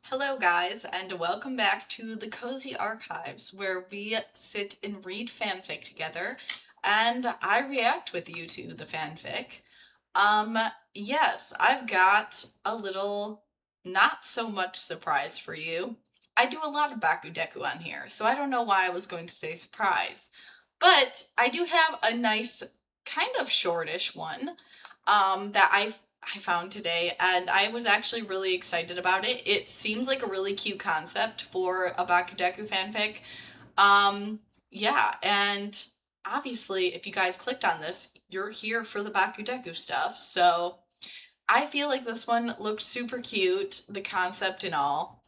Hello, guys, and welcome back to the Cozy Archives, where we sit and read fanfic together, and I react with you to the fanfic. Um, yes, I've got a little not so much surprise for you. I do a lot of Bakugou on here, so I don't know why I was going to say surprise. But I do have a nice, kind of shortish one that I found today, and I was actually really excited about it. It seems like a really cute concept for a Bakugou fanfic. Um, yeah, and obviously, if you guys clicked on this, you're here for the Bakugou stuff. So I feel like this one looks super cute, the concept and all.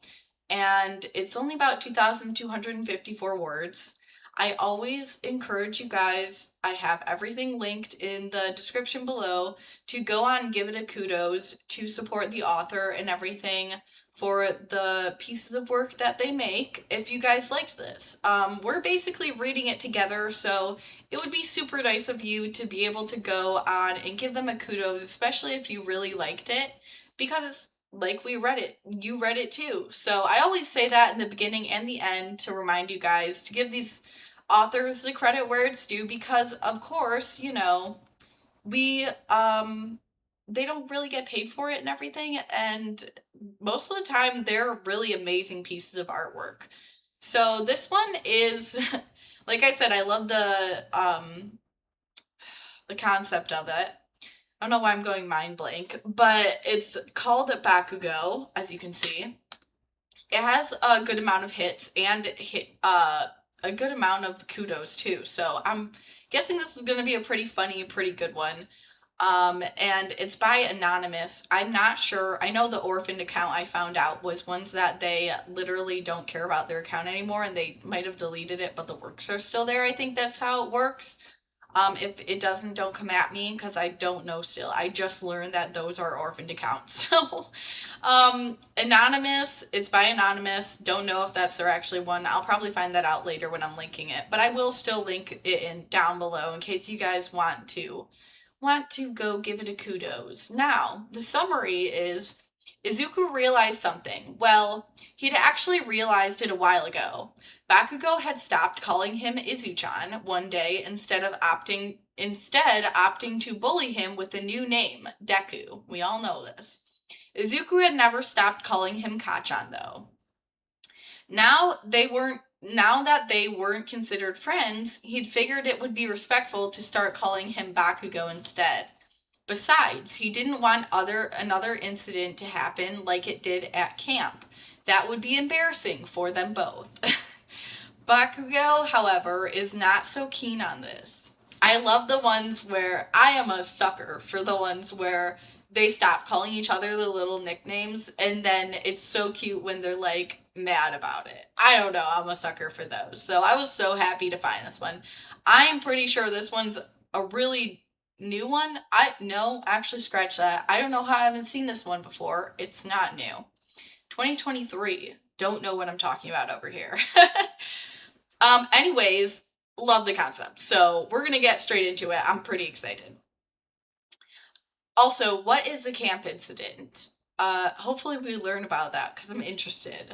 And it's only about 2,254 words. I always encourage you guys, I have everything linked in the description below, to go on Give It a Kudos to support the author and everything for the pieces of work that they make if you guys liked this. We're basically reading it together, so it would be super nice of you to be able to go on and give them a kudos, especially if you really liked it, because it's like we read it. You read it too. So I always say that in the beginning and the end to remind you guys to give these authors the credit where it's due, because of course, we they don't really get paid for it and everything, and most of the time they're really amazing pieces of artwork. So this one is like I said, I love the concept of it. I don't know why I'm going mind blank, but it's called Bakugou, as you can see. It has a good amount of hits and a good amount of kudos too. So I'm guessing this is going to be a pretty funny, pretty good one. And it's by Anonymous. I'm not sure. I know the orphaned account I found out was ones that they literally don't care about their account anymore, and they might have deleted it, but the works are still there. I think that's how it works. If it doesn't, don't come at me because I don't know still. I just learned that those are orphaned accounts. So, Anonymous, it's by Anonymous. Don't know if that's their actually one. I'll probably find that out later when I'm linking it. But I will still link it in down below in case you guys want to go give it a kudos. Now, the summary is Izuku realized something. Well, he'd actually realized it a while ago. Bakugou had stopped calling him Izuchan one day, instead opting to bully him with a new name, Deku. We all know this. Izuku had never stopped calling him Kacchan, though. Now that they weren't considered friends, he'd figured it would be respectful to start calling him Bakugou instead. Besides, he didn't want another incident to happen like it did at camp. That would be embarrassing for them both. Bakugou, however, is not so keen on this. I love the ones where I am a sucker for the ones where they stop calling each other the little nicknames, and then it's so cute when they're like mad about it. I don't know, I'm a sucker for those. So I was so happy to find this one. I'm pretty sure this one's a really new one. Actually scratch that. I don't know how I haven't seen this one before. It's not new. 2023. Don't know what I'm talking about over here. Anyways, love the concept. So we're gonna get straight into it. I'm pretty excited. Also, what is a camp incident? Hopefully we learn about that because I'm interested.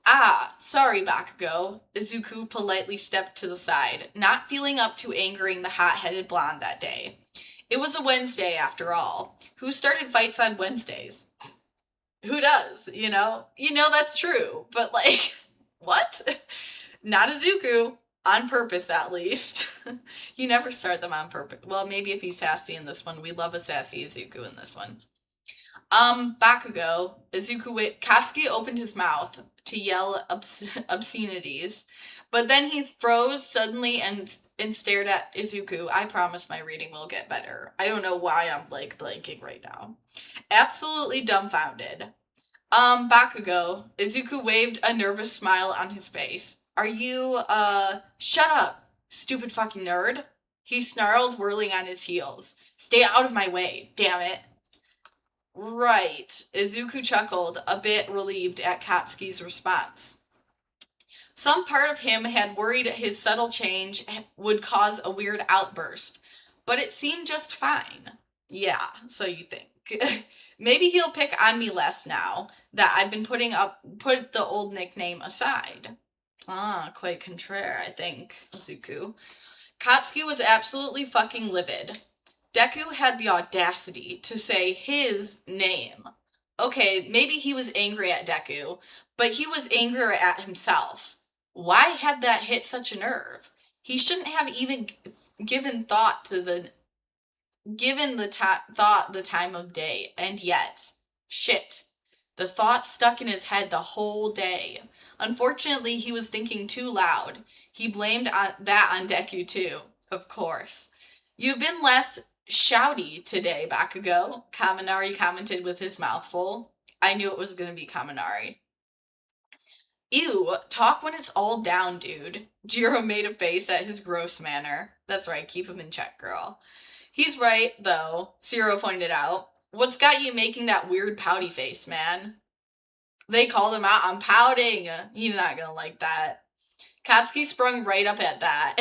Ah, sorry, Bakugou. Izuku politely stepped to the side, not feeling up to angering the hot-headed blonde that day. It was a Wednesday, after all. Who started fights on Wednesdays? Who does, you know? You know that's true, but like, what? Not Izuku. On purpose, at least. You never start them on purpose. Well, maybe if he's sassy in this one. We love a sassy Izuku in this one. Bakugou. Katsuki opened his mouth to yell obscenities, but then he froze suddenly and stared at Izuku. I promise my reading will get better. I don't know why I'm like blanking right now. Absolutely dumbfounded. Bakugou. Izuku waved a nervous smile on his face. Are you, shut up, stupid fucking nerd? He snarled, whirling on his heels. Stay out of my way, damn it. Right. Izuku chuckled, a bit relieved at Katsuki's response. Some part of him had worried his subtle change would cause a weird outburst, but it seemed just fine. Yeah, so you think. Maybe he'll pick on me less now that I've been put the old nickname aside. Ah, quite contraire, I think, Izuku. Katsuki was absolutely fucking livid. Deku had the audacity to say his name. Okay, maybe he was angry at Deku, but he was angrier at himself. Why had that hit such a nerve? He shouldn't have even given thought to the time of day, and yet, shit. The thought stuck in his head the whole day. Unfortunately, he was thinking too loud. He blamed that on Deku too, of course. You've been less shouty today, Bakugou, Kaminari commented with his mouth full. I knew it was going to be Kaminari. Ew, talk when it's all down, dude. Jiro made a face at his gross manner. That's right, keep him in check, girl. He's right, though, Zero pointed out. What's got you making that weird pouty face, man? They called him out on pouting. He's not gonna like that. Katsuki sprung right up at that.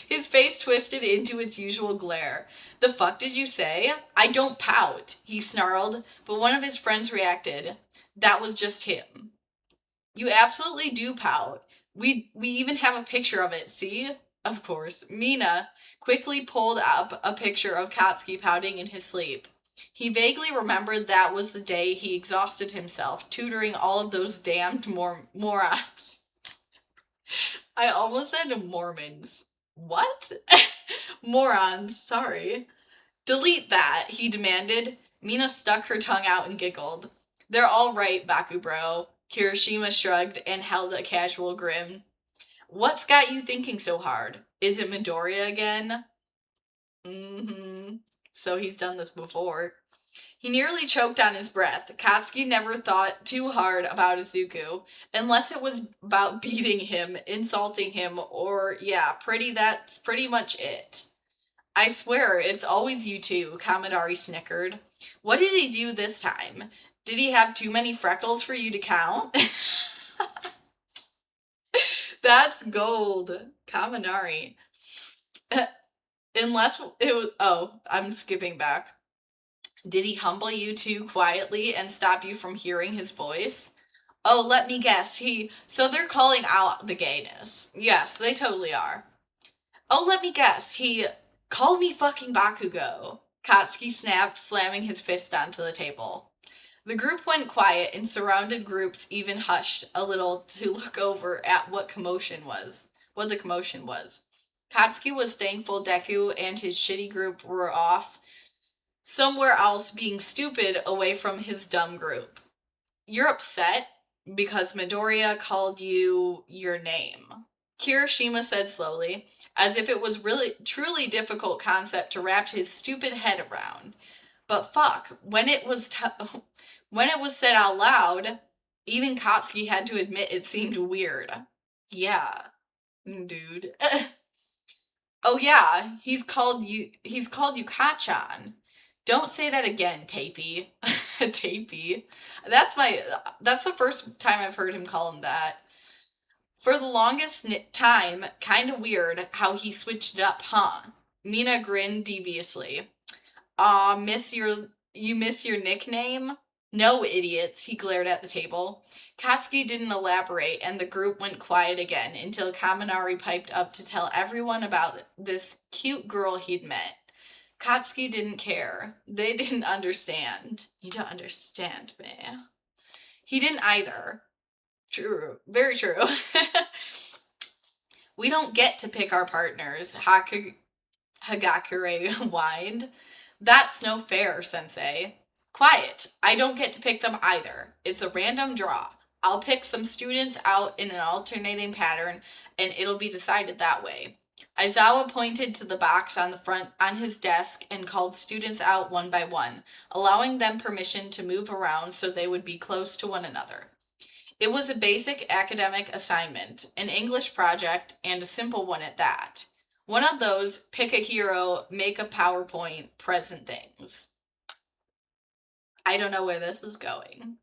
His face twisted into its usual glare. The fuck did you say? I don't pout, he snarled, but one of his friends reacted. That was just him. You absolutely do pout. We even have a picture of it, see? Of course. Mina quickly pulled up a picture of Katsuki pouting in his sleep. He vaguely remembered that was the day he exhausted himself, tutoring all of those damned morons. I almost said Mormons. What? Morons, sorry. Delete that, he demanded. Mina stuck her tongue out and giggled. They're all right, Baku bro. Kirishima shrugged and held a casual grin. What's got you thinking so hard? Is it Midoriya again? So he's done this before. He nearly choked on his breath. Katsuki never thought too hard about Izuku, unless it was about beating him, insulting him, or, that's pretty much it. I swear, it's always you two, Kaminari snickered. What did he do this time? Did he have too many freckles for you to count? That's gold. Kaminari. Unless it was... Oh, I'm skipping back. Did he humble you too quietly and stop you from hearing his voice? Oh, let me guess. So they're calling out the gayness. Yes, they totally are. Oh, let me guess. He... Call me fucking Bakugou. Katsuki snapped, slamming his fist onto the table. The group went quiet, and surrounded groups even hushed a little to look over at what the commotion was. Katsuki was thankful Deku and his shitty group were off somewhere else being stupid away from his dumb group. You're upset because Midoriya called you your name, Kirishima said slowly, as if it was really truly difficult concept to wrap his stupid head around. But fuck, when it was said out loud, even Katsuki had to admit it seemed weird. Yeah, dude. Oh yeah, he's called you Kacchan. Don't say that again, Tapey. Tapey. That's the first time I've heard him call him that. For the longest time, kinda weird how he switched it up, huh? Mina grinned deviously. Aw, you miss your nickname? No, idiots, he glared at the table. Katsuki didn't elaborate, and the group went quiet again until Kaminari piped up to tell everyone about this cute girl he'd met. Katsuki didn't care. They didn't understand. You don't understand me. He didn't either. True. Very true. We don't get to pick our partners, Hagakure whined. That's no fair, Sensei. Quiet. I don't get to pick them either. It's a random draw. I'll pick some students out in an alternating pattern, and it'll be decided that way. Aizawa pointed to the box on his desk and called students out one by one, allowing them permission to move around so they would be close to one another. It was a basic academic assignment, an English project, and a simple one at that. One of those, pick a hero, make a PowerPoint, present things. I don't know where this is going.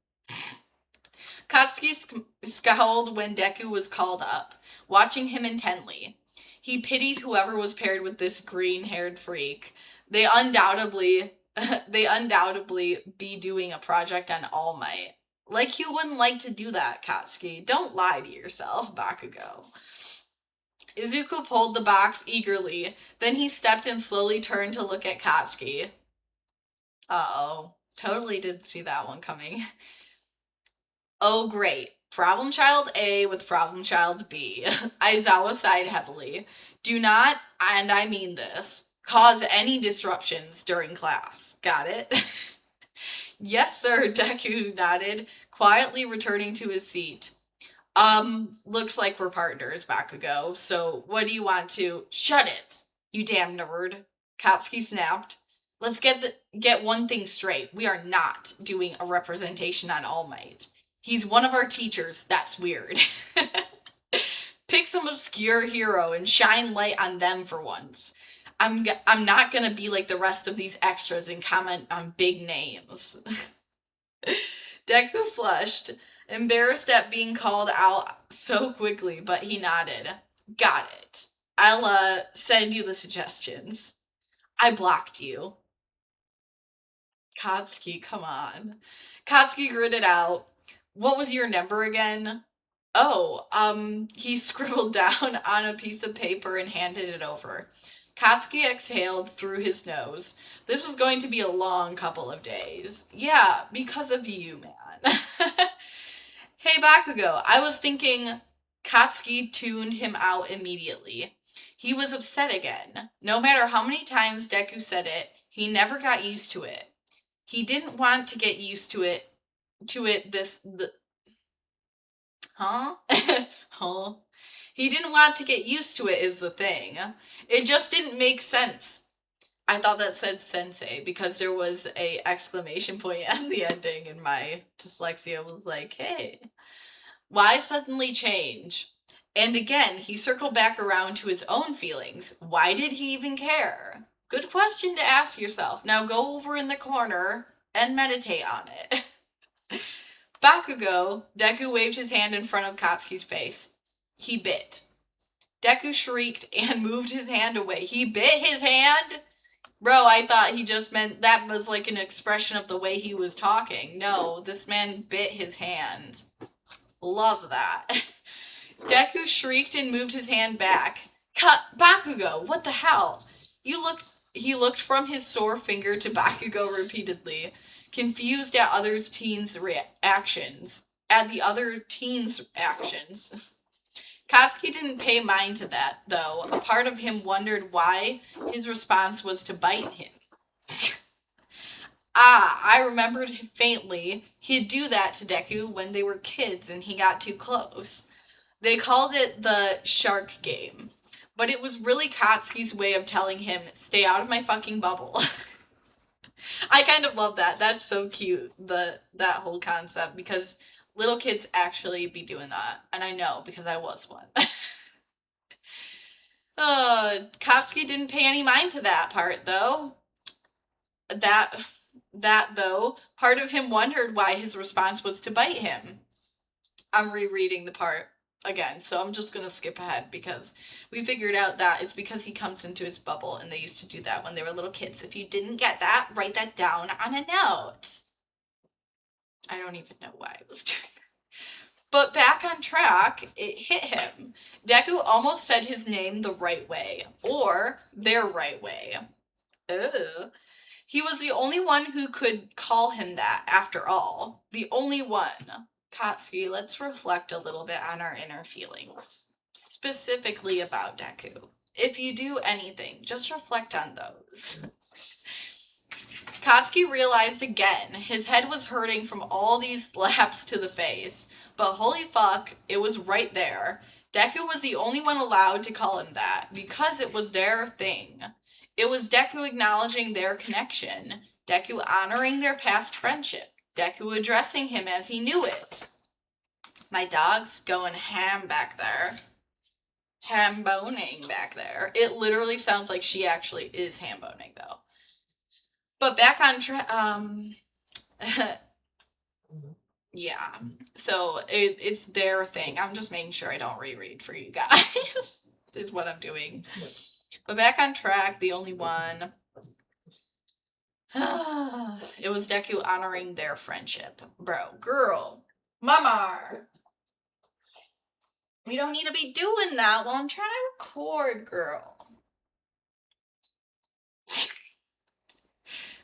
Katsuki scowled when Deku was called up, watching him intently. He pitied whoever was paired with this green-haired freak. They undoubtedly they undoubtedly be doing a project on All Might. Like you wouldn't like to do that, Katsuki. Don't lie to yourself, Bakugou. Izuku pulled the box eagerly. Then he stepped and slowly turned to look at Katsuki. Uh-oh. Totally didn't see that one coming. Oh, great. Problem child A with problem child B. Aizawa sighed heavily. Do not, and I mean this, cause any disruptions during class. Got it? Yes, sir, Deku nodded, quietly returning to his seat. Looks like we're partners, Bakugou, so what do you want to— Shut it, you damn nerd, Katsuki snapped. Let's get one thing straight. We are not doing a representation on All Might. He's one of our teachers. That's weird. Pick some obscure hero and shine light on them for once. I'm not gonna be like the rest of these extras and comment on big names. Deku flushed, embarrassed at being called out so quickly, but he nodded. Got it. I'll send you the suggestions. I blocked you. Katsuki, come on. Katsuki gritted out. What was your number again? Oh, he scribbled down on a piece of paper and handed it over. Katsuki exhaled through his nose. This was going to be a long couple of days. Yeah, because of you, man. Hey, Bakugou, I was thinking... Katsuki tuned him out immediately. He was upset again. No matter how many times Deku said it, he never got used to it. He didn't want to get used to it. Huh? Huh? He didn't want to get used to it is the thing. It just didn't make sense. I thought that said sensei because there was a exclamation point at the ending and my dyslexia was like, hey, why suddenly change? And again, he circled back around to his own feelings. Why did he even care? Good question to ask yourself. Now go over in the corner and meditate on it. Bakugou, Deku waved his hand in front of Katsuki's face. He bit. Deku shrieked and moved his hand away. He bit his hand? Bro, I thought he just meant that was like an expression of the way he was talking. No, this man bit his hand. Love that. Deku shrieked and moved his hand back. Bakugou, what the hell? He looked from his sore finger to Bakugou repeatedly, confused at the other teens' actions. Katsuki didn't pay mind to that, though. A part of him wondered why his response was to bite him. I remembered faintly. He'd do that to Deku when they were kids and he got too close. They called it the shark game. But it was really Katsuki's way of telling him, stay out of my fucking bubble. I kind of love that. That's so cute, that whole concept, because little kids actually be doing that. And I know, because I was one. Katsuki didn't pay any mind to that part, though. Though, part of him wondered why his response was to bite him. I'm rereading the part again, so I'm just going to skip ahead because we figured out that it's because he comes into his bubble, and they used to do that when they were little kids. If you didn't get that, write that down on a note. I don't even know why I was doing that. But back on track, it hit him. Deku almost said his name the right way, or their right way. Ugh. He was the only one who could call him that, after all. The only one. Katsuki, let's reflect a little bit on our inner feelings. Specifically about Deku. If you do anything, just reflect on those. Katsuki realized again his head was hurting from all these slaps to the face. But holy fuck, it was right there. Deku was the only one allowed to call him that, because it was their thing. It was Deku acknowledging their connection, Deku honoring their past friendship, Deku addressing him as he knew it. My dog's going ham back there. Ham-boning back there. It literally sounds like she actually is ham-boning, though. But back on track, yeah. So it's their thing. I'm just making sure I don't reread for you guys. Is what I'm doing. But back on track, the only one. It was Deku honoring their friendship. Bro, girl, mama, you don't need to be doing that while I'm trying to record, girl.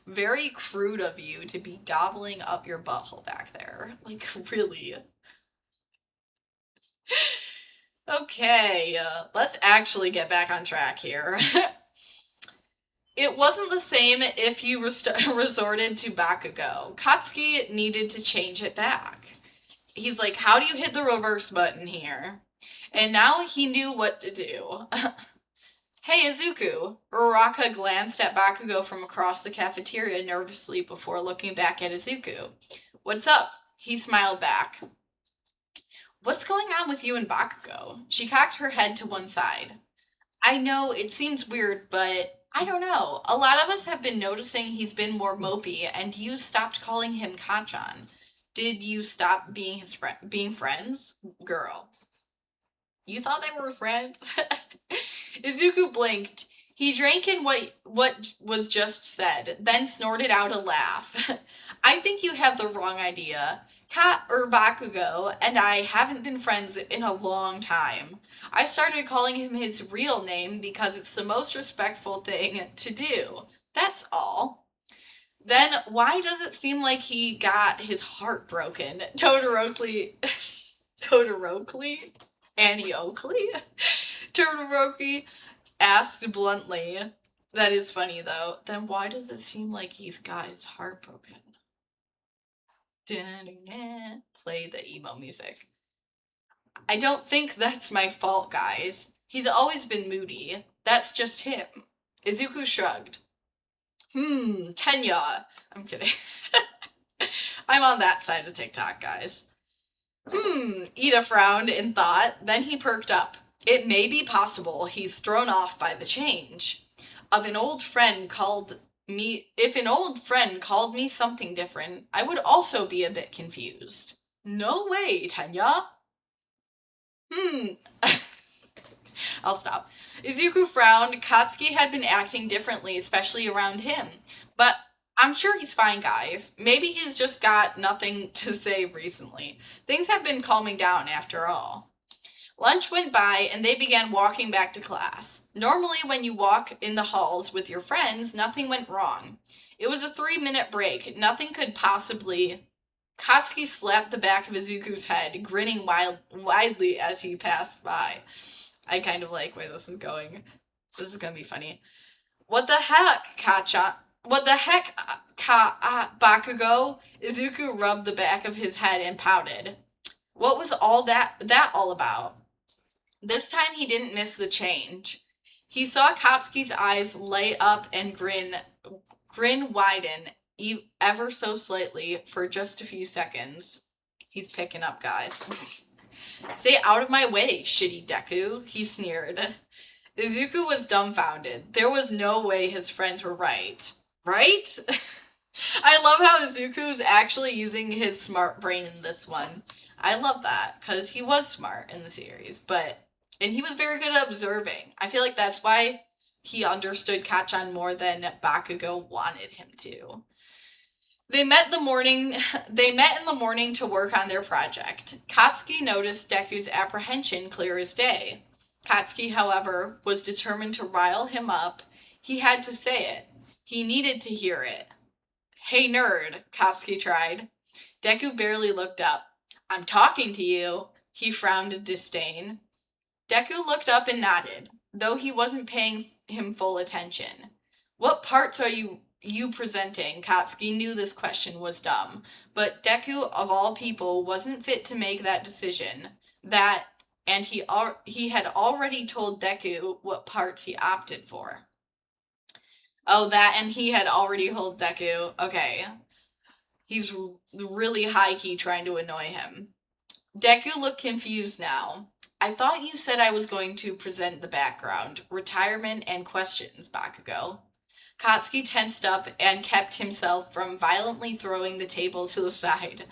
Very crude of you to be gobbling up your butthole back there. Like, really? Okay, let's actually get back on track here. It wasn't the same if you resorted to Bakugou. Katsuki needed to change it back. He's like, how do you hit the reverse button here? And now he knew what to do. Hey, Izuku! Uraraka glanced at Bakugou from across the cafeteria nervously before looking back at Izuku. What's up? He smiled back. What's going on with you and Bakugou? She cocked her head to one side. I know, it seems weird, but I don't know. A lot of us have been noticing he's been more mopey, and you stopped calling him Kacchan. Did you stop being being friends? Girl. You thought they were friends? Izuku blinked. He drank in what was just said, then snorted out a laugh. I think you have the wrong idea. Bakugou and I haven't been friends in a long time. I started calling him his real name because it's the most respectful thing to do. That's all. Then why does it seem like he got his heart broken? Todoroki? Annie Oakley? Todoroki asked bluntly. That is funny, though. Then why does it seem like he's got his heart broken? Play the emo music. I don't think that's my fault, guys. He's always been moody. That's just him. Izuku shrugged. Tenya. I'm kidding. I'm on that side of TikTok, guys. Ida frowned in thought, then he perked up. It may be possible he's thrown off by the change. If an old friend called me something different, I would also be a bit confused. No way, Tenya. I'll stop. Izuku frowned. Katsuki had been acting differently, especially around him. But I'm sure he's fine, guys. Maybe he's just got nothing to say recently. Things have been calming down after all. Lunch went by, and they began walking back to class. Normally, when you walk in the halls with your friends, nothing went wrong. It was a 3-minute break. Nothing could possibly... Katsuki slapped the back of Izuku's head, grinning widely as he passed by. I kind of like where this is going. This is going to be funny. What the heck, Kacchan? What the heck, Bakugou? Izuku rubbed the back of his head and pouted. What was all that all about? This time he didn't miss the change. He saw Katsuki's eyes light up and grin widen ever so slightly for just a few seconds. He's picking up, guys. Stay out of my way, shitty Deku, he sneered. Izuku was dumbfounded. There was no way his friends were right. Right? I love how Izuku's actually using his smart brain in this one. I love that, because he was smart in the series, and he was very good at observing. I feel like that's why he understood Kacchan more than Bakugou wanted him to. They met in the morning to work on their project. Katsuki noticed Deku's apprehension clear as day. Katsuki, however, was determined to rile him up. He had to say it. He needed to hear it. Hey, nerd, Katsuki tried. Deku barely looked up. I'm talking to you, he frowned in disdain. Deku looked up and nodded, though he wasn't paying him full attention. What parts are you presenting? Katsuki knew this question was dumb, but Deku, of all people, wasn't fit to make that decision. And he had already told Deku what parts he opted for. Oh, and he had already told Deku. Okay. He's really high-key trying to annoy him. Deku looked confused now. I thought you said I was going to present the background, retirement, and questions, Bakugou. Katsuki tensed up and kept himself from violently throwing the table to the side.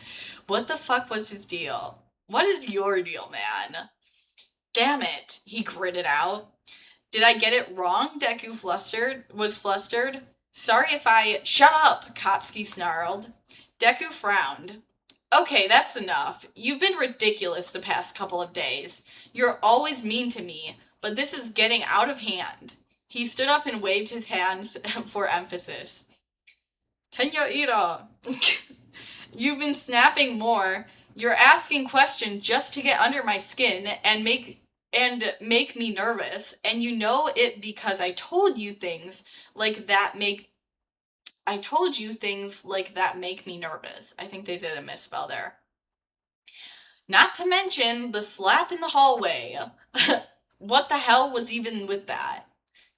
What the fuck was his deal? What is your deal, man? Damn it, he gritted out. Did I get it wrong? Deku was flustered. Sorry if I... Shut up, Katsuki snarled. Deku frowned. Okay, that's enough. You've been ridiculous the past couple of days. You're always mean to me, but this is getting out of hand. He stood up and waved his hands for emphasis. Tenya Ira. You've been snapping more. You're asking questions just to get under my skin and make me nervous, and you know it because I told you things like that make me nervous. I think they did a misspell there. Not to mention the slap in the hallway. What the hell was even with that?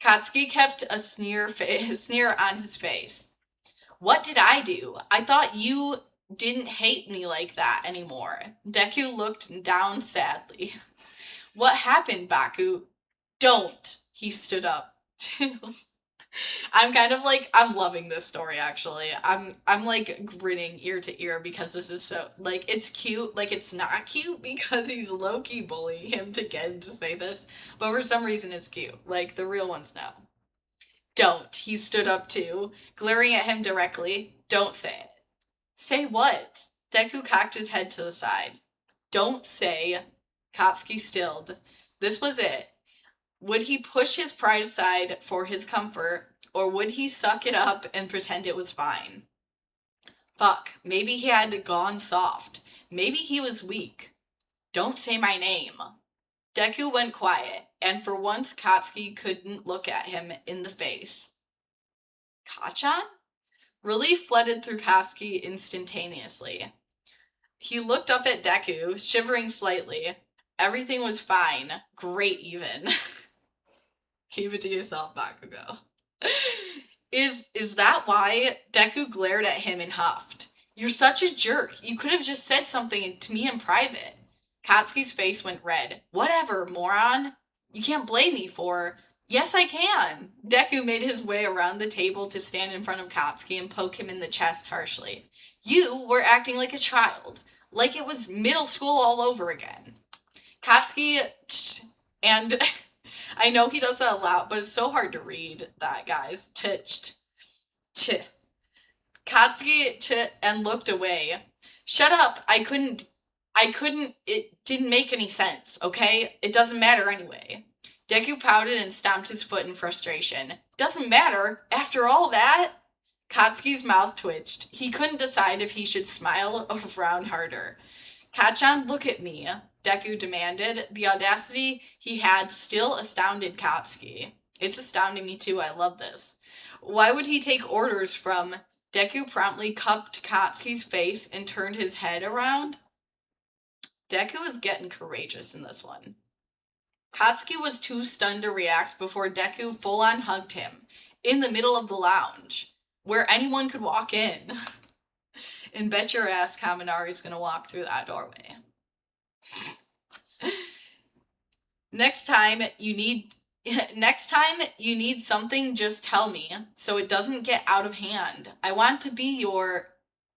Katsuki kept a sneer on his face. What did I do? I thought you didn't hate me like that anymore. Deku looked down sadly. What happened, Baku? Don't. He stood up, too. I'm kind of like, I'm loving this story, actually. I'm like grinning ear to ear because this is so, like, it's cute. Like, it's not cute because he's low-key bullying him to get him to say this. But for some reason, it's cute. Like, the real ones know. Don't. He stood up, too, glaring at him directly. Don't say it. Say what? Deku cocked his head to the side. Don't say. Katsuki stilled. This was it. Would he push his pride aside for his comfort, or would he suck it up and pretend it was fine? Fuck, maybe he had gone soft. Maybe he was weak. Don't say my name. Deku went quiet, and for once Katsuki couldn't look at him in the face. Kacchan? Relief flooded through Katsuki instantaneously. He looked up at Deku, shivering slightly. Everything was fine. Great, even. Keep it to yourself, Bakugou. Is that why? Deku glared at him and huffed. You're such a jerk. You could have just said something to me in private. Katsuki's face went red. Whatever, moron. You can't blame me for... Yes, I can. Deku made his way around the table to stand in front of Katsuki and poke him in the chest harshly. You were acting like a child. Like it was middle school all over again. Katsuki... And... I know he does that a lot, but it's so hard to read that, guys. Katsuki and looked away. Shut up. I couldn't, it didn't make any sense, okay? It doesn't matter anyway. Deku pouted and stomped his foot in frustration. Doesn't matter. After all that? Katsuki's mouth twitched. He couldn't decide if he should smile or frown harder. Kacchan, look at me, Deku demanded. The audacity he had still astounded Katsuki. It's astounding me too, I love this. Why would he take orders from... Deku promptly cupped Katsuki's face and turned his head around. Deku is getting courageous in this one. Katsuki was too stunned to react before Deku full-on hugged him, in the middle of the lounge, where anyone could walk in. And bet your ass Kaminari's gonna walk through that doorway. Next time you need something, just tell me, so it doesn't get out of hand. I want to be your...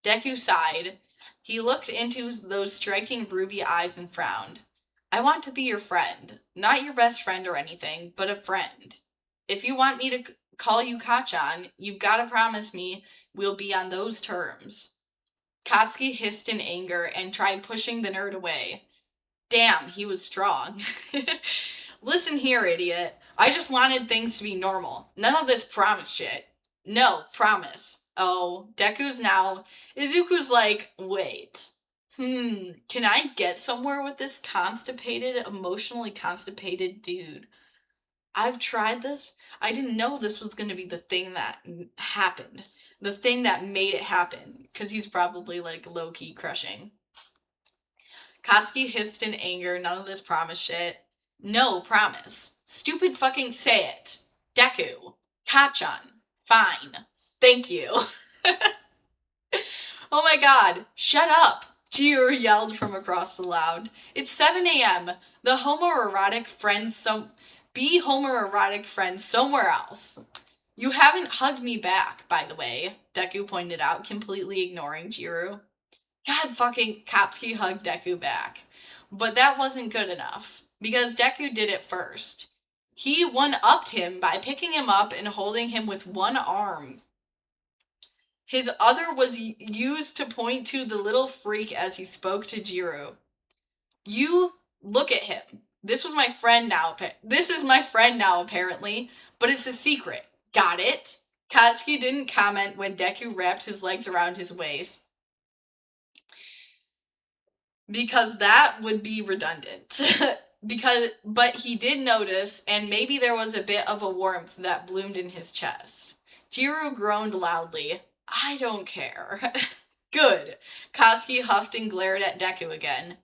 Deku sighed. He looked into those striking ruby eyes and frowned. I want to be your friend. Not your best friend or anything, but a friend. If you want me to call you Kacchan, you've got to promise me we'll be on those terms. Katsuki hissed in anger and tried pushing the nerd away. Damn, he was strong. Listen here, idiot. I just wanted things to be normal. None of this promise shit. No, promise. Oh, Izuku's like, wait. Can I get somewhere with this emotionally constipated dude? I've tried this. I didn't know this was going to be the thing that happened. The thing that made it happen. Because he's probably, like, low-key crushing. Katsuki hissed in anger. None of this promise shit. No, promise. Stupid fucking say it. Deku. Kacchan. Fine. Thank you. Oh my god. Shut up. Chihiro yelled from across the lounge. It's 7 a.m. The homoerotic friend be homoerotic friend somewhere else. You haven't hugged me back, by the way, Deku pointed out, completely ignoring Chihiro. God fucking Katsuki hugged Deku back. But that wasn't good enough, because Deku did it first. He one-upped him by picking him up and holding him with one arm. His other was used to point to the little freak as he spoke to Jiro. You look at him. This was my friend now. This is my friend now, apparently, but it's a secret. Got it? Katsuki didn't comment when Deku wrapped his legs around his waist, because that would be redundant. But he did notice, and maybe there was a bit of a warmth that bloomed in his chest. Jiro groaned loudly. I don't care. Good. Katsuki huffed and glared at Deku again.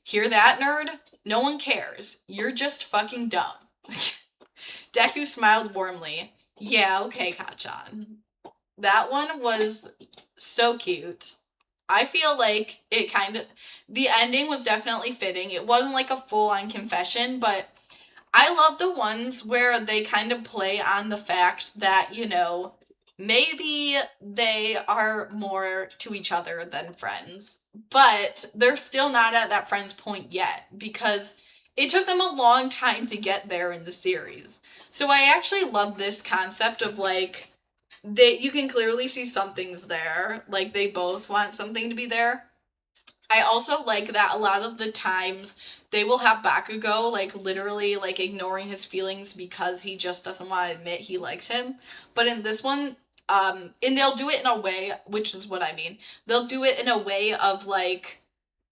Hear that, nerd? No one cares. You're just fucking dumb. Deku smiled warmly. Yeah, okay, Kacchan. That one was so cute. I feel like the ending was definitely fitting. It wasn't like a full-on confession, but I love the ones where they kind of play on the fact that, maybe they are more to each other than friends, but they're still not at that friend's point yet, because it took them a long time to get there in the series. So I actually love this concept of, like, you can clearly see something's there. Like, they both want something to be there. I also like that a lot of the times they will have Bakugou, like, literally, like, ignoring his feelings because he just doesn't want to admit he likes him. But in this one, and they'll do it in a way, which is what I mean, they'll do it in a way of, like,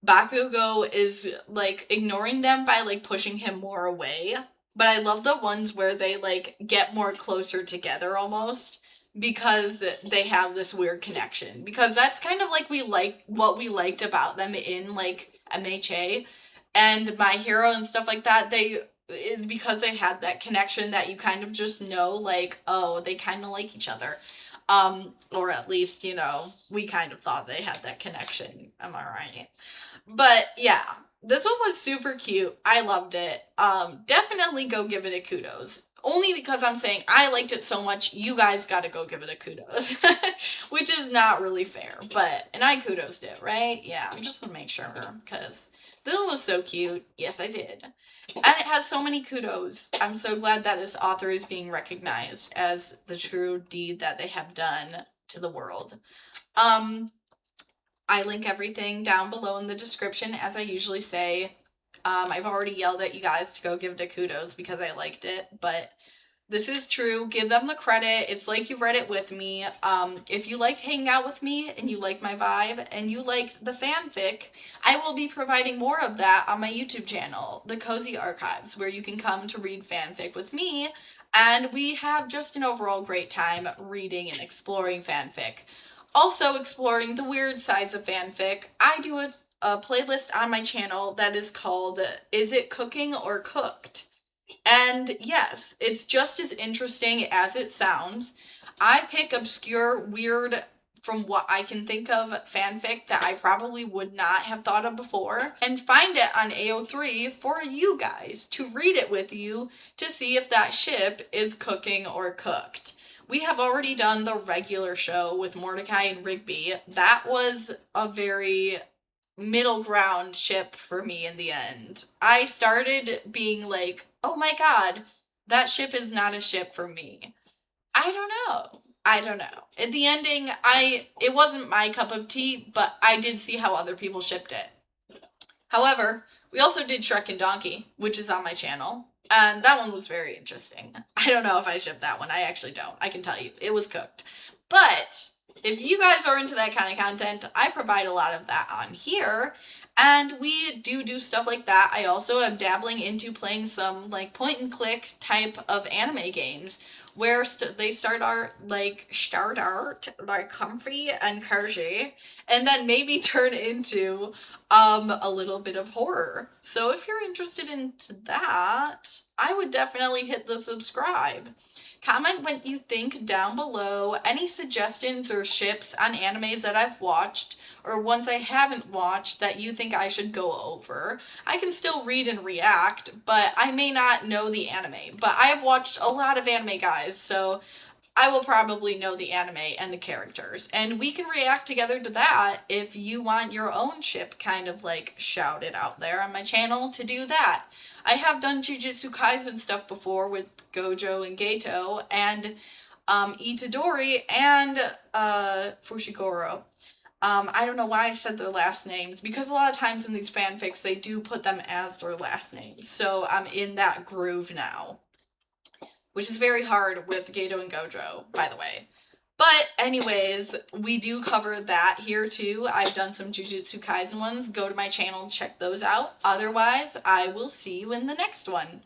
Bakugou is, like, ignoring them by, like, pushing him more away. But I love the ones where they, like, get more closer together almost, because they have this weird connection. Because that's kind of like what we liked about them in, like, MHA and My Hero and stuff like that. Because they had that connection that you kind of just know, like, oh, they kind of like each other. Or at least, we kind of thought they had that connection. Am I right? But yeah, this one was super cute. I loved it. Definitely go give it a kudos. Only because I'm saying I liked it so much, you guys gotta go give it a kudos. Which is not really fair, and I kudosed it, right? Yeah, I'm just gonna make sure, because this one was so cute. Yes, I did. And it has so many kudos. I'm so glad that this author is being recognized as the true deed that they have done to the world. I link everything down below in the description, as I usually say. I've already yelled at you guys to go give it a kudos because I liked it, but this is true. Give them the credit. It's like you read it with me. If you liked hanging out with me and you liked my vibe and you liked the fanfic, I will be providing more of that on my YouTube channel, The Cozy Archives, where you can come to read fanfic with me, and we have just an overall great time reading and exploring fanfic. Also exploring the weird sides of fanfic. I do a playlist on my channel that is called Is It Cooking or Cooked? And yes, it's just as interesting as it sounds. I pick obscure, weird, from what I can think of, fanfic that I probably would not have thought of before, and find it on ao3 for you guys to read it with you to see if that ship is cooking or cooked. We have already done the regular show with Mordecai and Rigby. That was a very middle ground ship for me in the end. I started being like, oh my god, that ship is not a ship for me. I don't know. At the ending, it wasn't my cup of tea, but I did see how other people shipped it. However, we also did Shrek and Donkey, which is on my channel, and that one was very interesting. I don't know if I shipped that one. I actually don't. I can tell you, it was cooked. But if you guys are into that kind of content, I provide a lot of that on here, and we do stuff like that. I also am dabbling into playing some, like, point-and-click type of anime games, where they start out like comfy and cozy, and then maybe turn into a little bit of horror. So if you're interested into that, I would definitely hit the subscribe. Comment what you think down below. Any suggestions or ships on animes that I've watched, or ones I haven't watched that you think I should go over. I can still read and react, but I may not know the anime. But I have watched a lot of anime, guys, so I will probably know the anime and the characters. And we can react together to that if you want your own ship kind of, like, shouted out there on my channel to do that. I have done Jujutsu Kaisen stuff before with Gojo and Geto, and Itadori and Fushiguro. I don't know why I said their last names, because a lot of times in these fanfics they do put them as their last names. So I'm in that groove now, which is very hard with Gato and Gojo, by the way. But anyways, we do cover that here too. I've done some Jujutsu Kaisen ones. Go to my channel, check those out. Otherwise, I will see you in the next one.